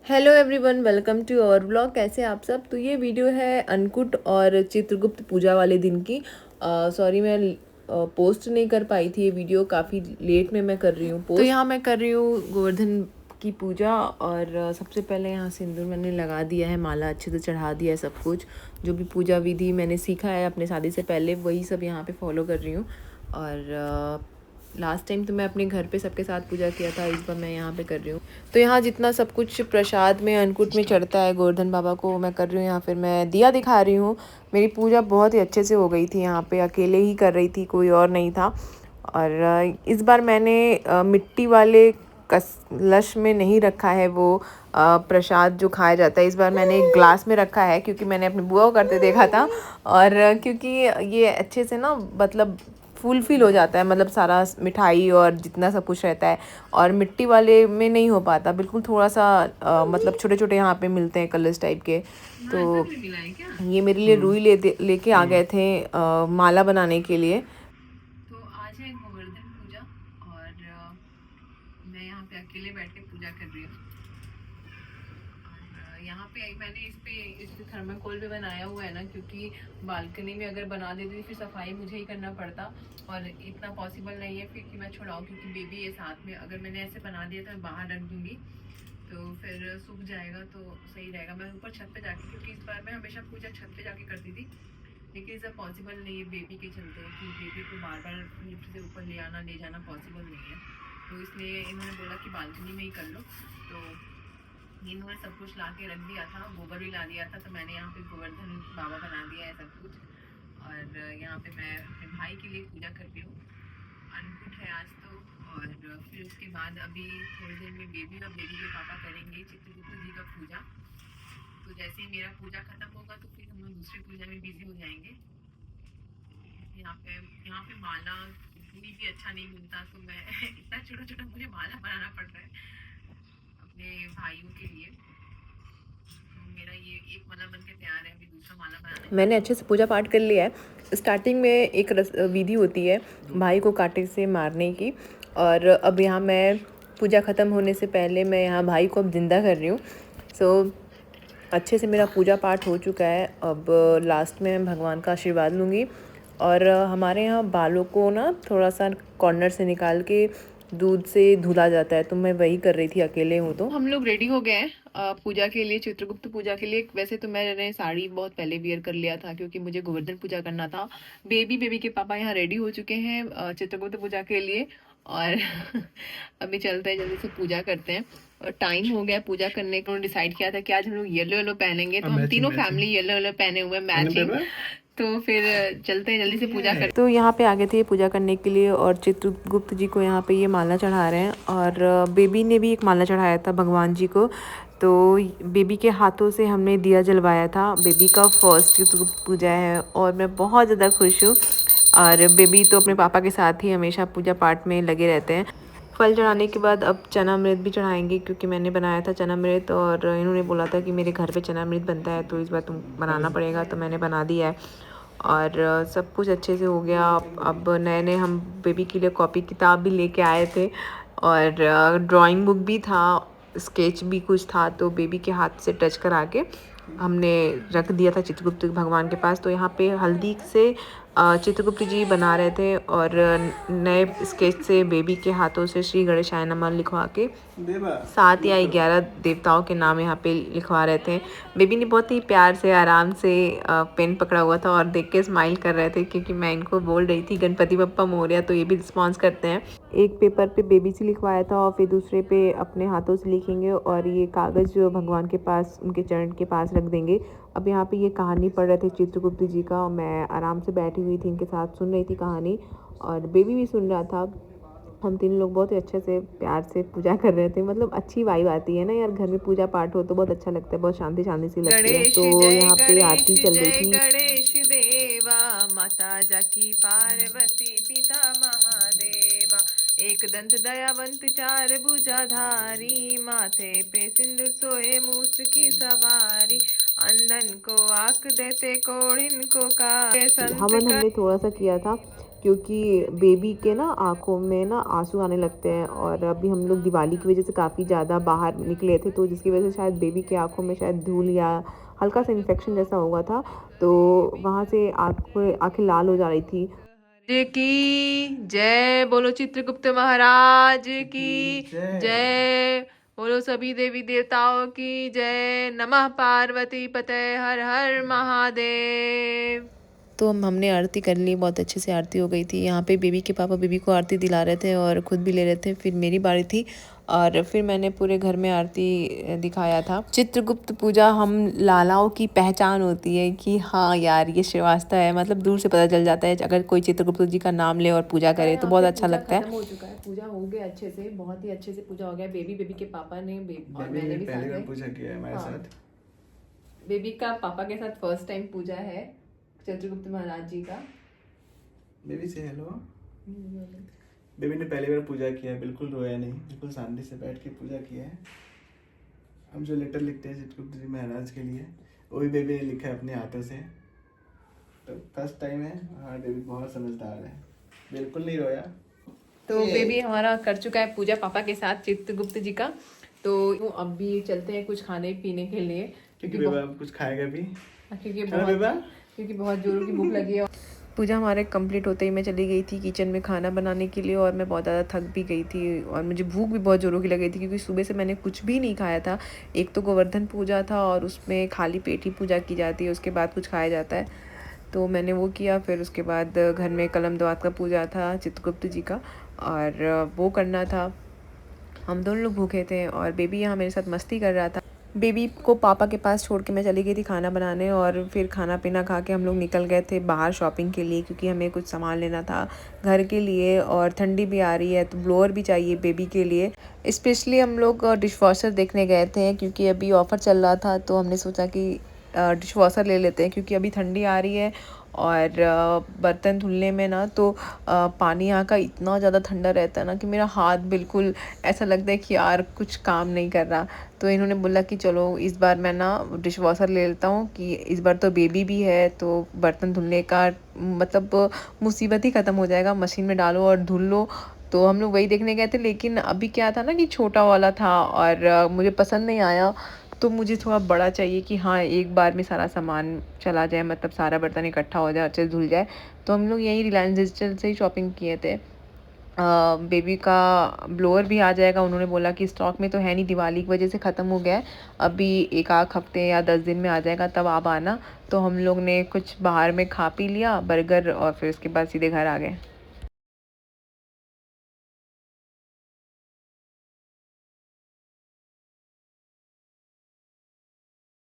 Hello everyone, welcome to our vlog. कैसे हैं आप सब। तो ये वीडियो है अन्नकूट और चित्रगुप्त पूजा वाले दिन की। सॉरी, मैं पोस्ट नहीं कर पाई थी। ये वीडियो काफ़ी लेट में मैं कर रही हूँ पोस्ट। तो यहाँ मैं कर रही हूँ गोवर्धन की पूजा। और सबसे पहले यहाँ सिंदूर मैंने लगा दिया है, माला अच्छे से चढ़ा दिया है। सब कुछ जो भी पूजा विधि मैंने सीखा है अपने शादी से पहले, वही सब यहाँ पे फॉलो कर रही हूँ। और लास्ट टाइम तो मैं अपने घर पे सबके साथ पूजा किया था, इस बार मैं यहाँ पे कर रही हूँ। तो यहाँ जितना सब कुछ प्रसाद में अन्नकूट में चढ़ता है गोवर्धन बाबा को, मैं कर रही हूँ। यहाँ फिर मैं दिया दिखा रही हूँ। मेरी पूजा बहुत ही अच्छे से हो गई थी। यहाँ पे अकेले ही कर रही थी, कोई और नहीं था। और इस बार मैंने मिट्टी वाले कलश में नहीं रखा है वो प्रसाद जो खाया जाता है। इस बार मैंने एक ग्लास में रखा है, क्योंकि मैंने अपनी बुआ को करते देखा था। और क्योंकि ये अच्छे से ना, मतलब फुलफिल हो जाता है, मतलब सारा मिठाई और जितना सब कुछ रहता है। और मिट्टी वाले में नहीं हो पाता बिल्कुल, थोड़ा सा मतलब छोटे छोटे यहाँ पे मिलते हैं कलर्स टाइप के। तो ये मेरे लिए रुई लेके आ गए थे माला बनाने के लिए। तो आज है गोवर्धन पूजा और मैं यहाँ पे अकेले बैठ के पूजा कर रही हूँ। यहाँ पे मैंने इस पे थर्माकोल भी बनाया हुआ है ना, क्योंकि बालकनी में अगर बना देती फिर सफाई मुझे ही करना पड़ता। और इतना पॉसिबल नहीं है फिर कि मैं छुड़ाऊँ, क्योंकि बेबी है साथ में। अगर मैंने ऐसे बना दिया तो मैं बाहर रख दूँगी तो फिर सूख जाएगा, तो सही रहेगा। मैं ऊपर छत पे जाके, क्योंकि इस बार मैं हमेशा पूजा छत पे जाके करती थी, लेकिन इस पॉसिबल नहीं है बेबी के चलते, कि बेबी को बार बार लिफ्ट से ऊपर ले आना ले जाना पॉसिबल नहीं है। तो इसलिए इन्होंने बोला कि बालकनी में ही कर लो। तो इन्होंने सब कुछ ला के रख दिया था, गोबर भी ला दिया था, तो मैंने यहाँ पे गोवर्धन बाबा बना दिया है सब कुछ। और यहाँ पे मैं अपने भाई के लिए पूजा कर रही हूँ। अन्नकूट है आज तो। और फिर उसके बाद अभी थोड़ी देर में बेबी और बेबी के पापा करेंगे चित्रगुप्त जी का पूजा। तो जैसे ही मेरा पूजा खत्म होगा तो फिर हम लोग दूसरी पूजा में बिजी हो जाएंगे। यहाँ पे माला कोई भी अच्छा नहीं मिलता, तो मैं इतना छोटा छोटा मुझे माला बनाना पड़ रहा है अपने भाइयों के लिए। मेरा ये एक माला बन के तैयार है, अभी दूसरा माला बनाना है। मैंने अच्छे से पूजा पाठ कर लिया है। स्टार्टिंग में एक विधि होती है भाई को कांटे से मारने की। और अब यहाँ मैं पूजा ख़त्म होने से पहले मैं यहाँ भाई को अब जिंदा कर रही हूँ। सो अच्छे से मेरा पूजा पाठ हो चुका है। अब लास्ट में मैं भगवान का आशीर्वाद लूँगी। और हमारे यहाँ बालों को ना थोड़ा सा कॉर्नर से निकाल के दूध से धुला जाता है, तो मैं वही कर रही थी, अकेले हूँ। तो हम लोग रेडी हो गए हैं पूजा के लिए, चित्रगुप्त पूजा के लिए। वैसे तो मैंने साड़ी बहुत पहले वियर कर लिया था, क्योंकि मुझे गोवर्धन पूजा करना था। बेबी के पापा यहाँ रेडी हो चुके हैं चित्रगुप्त पूजा के लिए। और अभी चलते हैं, जल्दी से पूजा करते हैं। और टाइम हो गया पूजा करने को। डिसाइड किया था कि आज हम लोग येलो येलो पहनेंगे, तो हम तीनों फैमिली येलो येलो पहने हुए मैचिंग। तो फिर चलते हैं जल्दी से पूजा कर। तो यहाँ पे आ गए थे पूजा करने के लिए, और चित्रगुप्त जी को यहाँ पे ये माला चढ़ा रहे हैं। और बेबी ने भी एक माला चढ़ाया था भगवान जी को। तो बेबी के हाथों से हमने दिया जलवाया था। बेबी का फर्स्ट चित्रगुप्त पूजा है और मैं बहुत ज़्यादा खुश हूँ। और बेबी तो अपने पापा के साथ ही हमेशा पूजा पाठ में लगे रहते हैं। फल चढ़ाने के बाद अब चना अमृत भी चढ़ाएंगे, क्योंकि मैंने बनाया था चना अमृत। और इन्होंने बोला था कि मेरे घर पे चना अमृत बनता है, तो इस बार तुम बनाना पड़ेगा, तो मैंने बना दिया है। और सब कुछ अच्छे से हो गया। अब नए नए हम बेबी के लिए कॉपी किताब भी लेके आए थे, और ड्राइंग बुक भी था, स्केच भी कुछ था। तो बेबी के हाथ से टच करा के हमने रख दिया था चित्रगुप्त भगवान के पास। तो यहाँ पे हल्दी से चित्रगुप्त जी बना रहे थे, और नए स्केच से बेबी के हाथों से श्री गणेशाय नमः लिखवा के 7 या 11 देवताओं के नाम यहाँ पे लिखवा रहे थे। बेबी ने बहुत ही प्यार से आराम से पेन पकड़ा हुआ था और देख के स्माइल कर रहे थे, क्योंकि मैं इनको बोल रही थी गणपति बप्पा मोरया, तो ये भी रिस्पॉन्स करते हैं। एक पेपर पे बेबी से लिखवाया था और फिर दूसरे पे अपने हाथों से लिखेंगे, और ये कागज़ भगवान के पास उनके चरण के पास रख देंगे। अब यहाँ पे ये कहानी पढ़ रहे थे चित्रगुप्त जी का, और मैं आराम से बैठी हुई थी इनके साथ, सुन रही थी कहानी, और बेबी भी सुन रहा था। हम तीन लोग बहुत ही अच्छे से प्यार से पूजा कर रहे थे। मतलब अच्छी वाइब आती है ना यार, घर में पूजा पाठ हो तो बहुत अच्छा लगता है, बहुत शांति शांति सी लगती है। तो यहाँ पे आरती चल रही थी। गणेश देवा माता जाकी पार्वती पिता महादेवा, एक दंत दयावंत चार भुजाधारी, माथे पे सिंदूर सोए मूस की सवारी, अंधन को आंख देते कोढ़िन को का। हवन हमने थोड़ा सा किया था, क्योंकि बेबी के ना आँखों में ना आँसू आने लगते हैं, और अभी हम लोग दिवाली की वजह से काफ़ी ज़्यादा बाहर निकले थे, तो जिसकी वजह से शायद बेबी के आँखों में शायद धूल या हल्का सा इन्फेक्शन जैसा हुआ था, तो वहाँ से आँखें लाल हो जा रही थी। जय की जय, बोलो चित्रगुप्त महाराज की जय, बोलो सभी देवी देवताओं की जय, नमः पार्वती पते, हर हर महादेव। तो हमने आरती कर ली, बहुत अच्छे से आरती हो गई थी। यहाँ पे बेबी के पापा बेबी को आरती दिला रहे थे और ख़ुद भी ले रहे थे। फिर मेरी बारी थी और फिर मैंने पूरे घर में आरती दिखाया था। चित्रगुप्त पूजा हम लालाओं की पहचान होती है कि हाँ यार ये श्रीवास्तव है, मतलब दूर से पता चल जाता है अगर कोई चित्रगुप्त जी का नाम ले और पूजा करे तो बहुत अच्छा लगता है। हो चुका है, पूजा हो गया अच्छे से, बहुत ही अच्छे से पूजा हो गया। बेबी के पापा ने और मैंने भी पहली बार पूजा किया है हमारे साथ। बेबी का पापा के साथ फर्स्ट टाइम पूजा है चित्रगुप्त महाराज जी का। बेबी से हेलो। बेबी ने पहली बार पूजा किया है, बिल्कुल रोया नहीं, बिल्कुल शांति से बैठ के पूजा किया है। हम जो लेटर लिखते हैं चित्रगुप्त जी महाराज के लिए, वो भी बेबी ने लिखा है अपने हाथों से। तो फर्स्ट टाइम है। हाँ बेबी बहुत समझदार है, बिल्कुल नहीं रोया। तो बेबी हमारा कर चुका है पूजा पापा के साथ चित्रगुप्त जी का। तो अब भी चलते हैं कुछ खाने पीने के लिए, क्योंकि बेबा कुछ खाएगा भी, क्योंकि बहुत जोरों की भूख लगी है। पूजा हमारे कंप्लीट होते ही मैं चली गई थी किचन में खाना बनाने के लिए, और मैं बहुत ज़्यादा थक भी गई थी और मुझे भूख भी बहुत ज़ोरों की लगी थी, क्योंकि सुबह से मैंने कुछ भी नहीं खाया था। एक तो गोवर्धन पूजा था और उसमें खाली पेट ही पूजा की जाती है, उसके बाद कुछ खाया जाता है, तो मैंने वो किया। फिर उसके बाद घर में कलम दवात का पूजा था चित्रगुप्त जी का, और वो करना था। हम दोनों लोग भूखे थे और बेबी यहाँ मेरे साथ मस्ती कर रहा था। बेबी को पापा के पास छोड़ के मैं चली गई थी खाना बनाने, और फिर खाना पीना खा के हम लोग निकल गए थे बाहर शॉपिंग के लिए, क्योंकि हमें कुछ सामान लेना था घर के लिए, और ठंडी भी आ रही है तो ब्लोअर भी चाहिए बेबी के लिए। स्पेशली हम लोग डिश वॉशर देखने गए थे, क्योंकि अभी ऑफ़र चल रहा था, तो हमने सोचा कि डिश वॉशर ले लेते हैं, क्योंकि अभी ठंडी आ रही है और बर्तन धुलने में ना तो पानी यहाँ का इतना ज़्यादा ठंडा रहता है ना कि मेरा हाथ बिल्कुल ऐसा लगता है कि यार कुछ काम नहीं कर रहा। तो इन्होंने बोला कि चलो इस बार मैं ना डिश वॉशर ले लेता हूँ, कि इस बार तो बेबी भी है तो बर्तन धुलने का मतलब मुसीबत ही ख़त्म हो जाएगा, मशीन में डालो और धुल लो। तो हम लोग वही देखने गए थे, लेकिन अभी क्या था ना कि छोटा वाला था और मुझे पसंद नहीं आया, तो मुझे थोड़ा बड़ा चाहिए कि हाँ एक बार में सारा सामान चला जाए, मतलब सारा बर्तन इकट्ठा हो जाए, अच्छे से धुल जाए। तो हम लोग यही रिलायंस डिजिटल से ही शॉपिंग किए थे। बेबी का ब्लोअर भी आ जाएगा, उन्होंने बोला कि स्टॉक में तो है नहीं, दिवाली की वजह से ख़त्म हो गया है, अभी एक आध हफ्ते या 10 दिन में आ जाएगा, तब आप आना। तो हम लोग ने कुछ बाहर में खा पी लिया बर्गर, और फिर उसके बाद सीधे घर आ गए।